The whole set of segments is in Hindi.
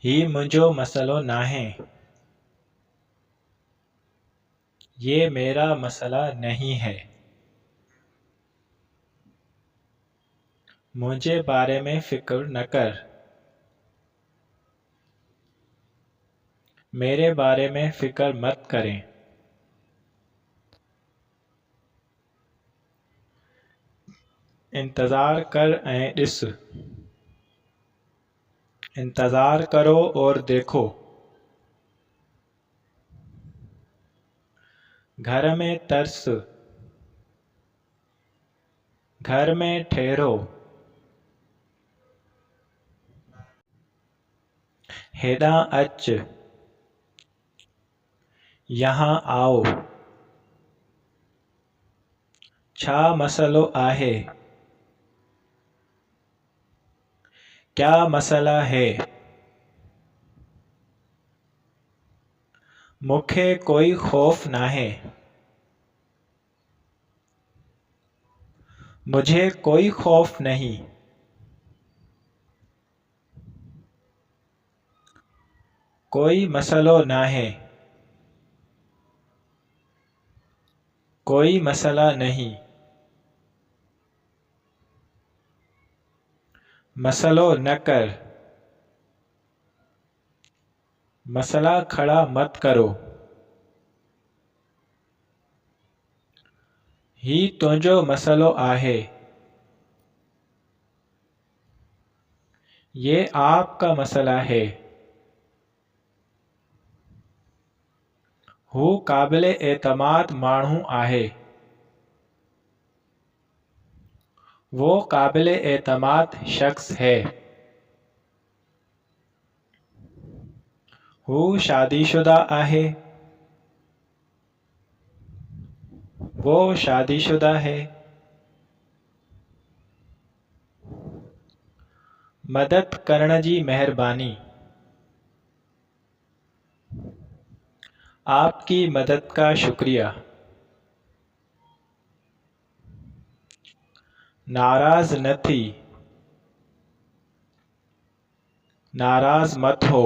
ही मुंहिंजो मसलो नाहे। ये मेरा मसला नहीं है। मुझे बारे में फिक्र न कर। मेरे बारे में फिक्र मत करें। इंतज़ार कर ऐं ॾिस। इंतज़ार करो और देखो। घर में तरस। घर में ठहरो। हेॾां अच। यहाँ आओ। छा मसलो आहे? क्या मसला है? मूंखे कोई खौफ नाहे। मुझे कोई खौफ नहीं। कोई मसलो नाहे। कोई मसला नहीं। मसलो न कर। मसला खड़ा मत करो। ही तुंहिंजो मसलो आहे। ये आपका मसला है। हू क़ाबिल एतमाद माण्हू आहे। वो क़ाबिल एतमाद शख्स है। हू शादीशुदा आहे। वो शादीशुदा है। मदद करण जी मेहरबानी। आपकी मदद का शुक्रिया। नाराज़ न थी। नाराज़ मत हो।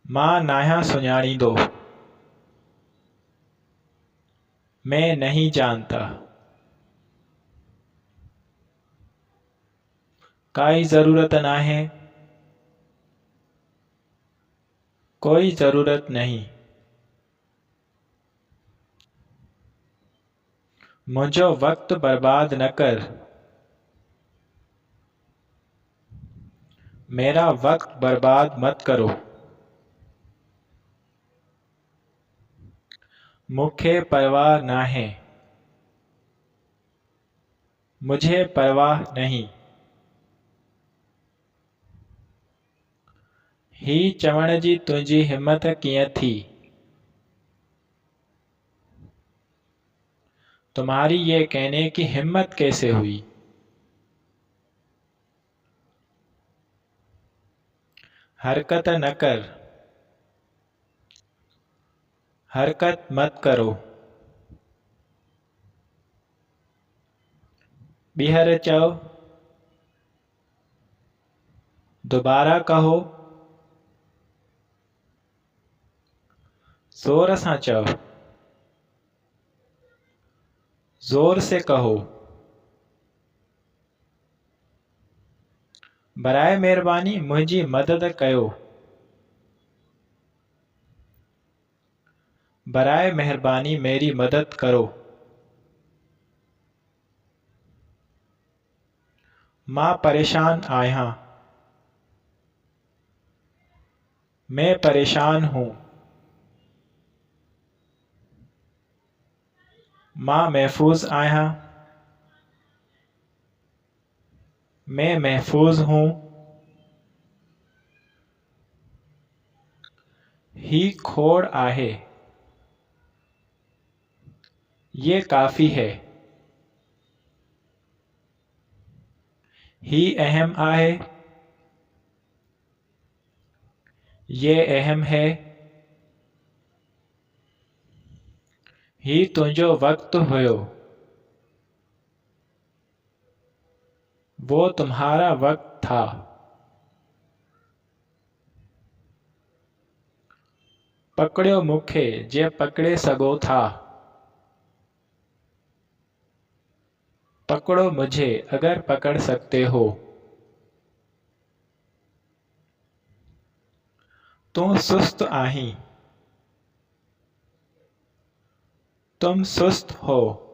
मां नाहियां सुञाणींदो। मैं नहीं जानता। काई ज़रूरत नाहे। कोई ज़रूरत नहीं। मुंहिंजो वक़्तु बर्बाद न कर। मेरा वक्त बर्बाद मत करो। मूंखे परवाह नाहे। मुझे परवाह नहीं। ही चवण जी तुंहिंजी हिम्मत कीअं थी? तुम्हारी ये कहने की हिम्मत कैसे हुई? हरकत न कर। हरकत मत करो। ॿीहर चओ। दोबारा कहो। ज़ोर सां चओ। ज़ोर से कहो। बराए महिरबानी मुंहिंजी मदद कयो। बराए महिरबानी मेरी मदद करो। मां परेशान आहियां। मैं परेशान हूँ। मां महफूज़ आहियां। मैं महफूज़ हूँ। ही खोड़ आहे। ये काफ़ी है। ही अहम आहे। ये अहम है। ही तुंहिंजो वक़्तु हुयो। वो तुम्हारा वक्त था। पकड़ो मूंखे जे पकड़े सघो था। पकड़ो मुझे अगर पकड़ सकते हो। तू सुस्त आहीं। तुम सुस्त हो।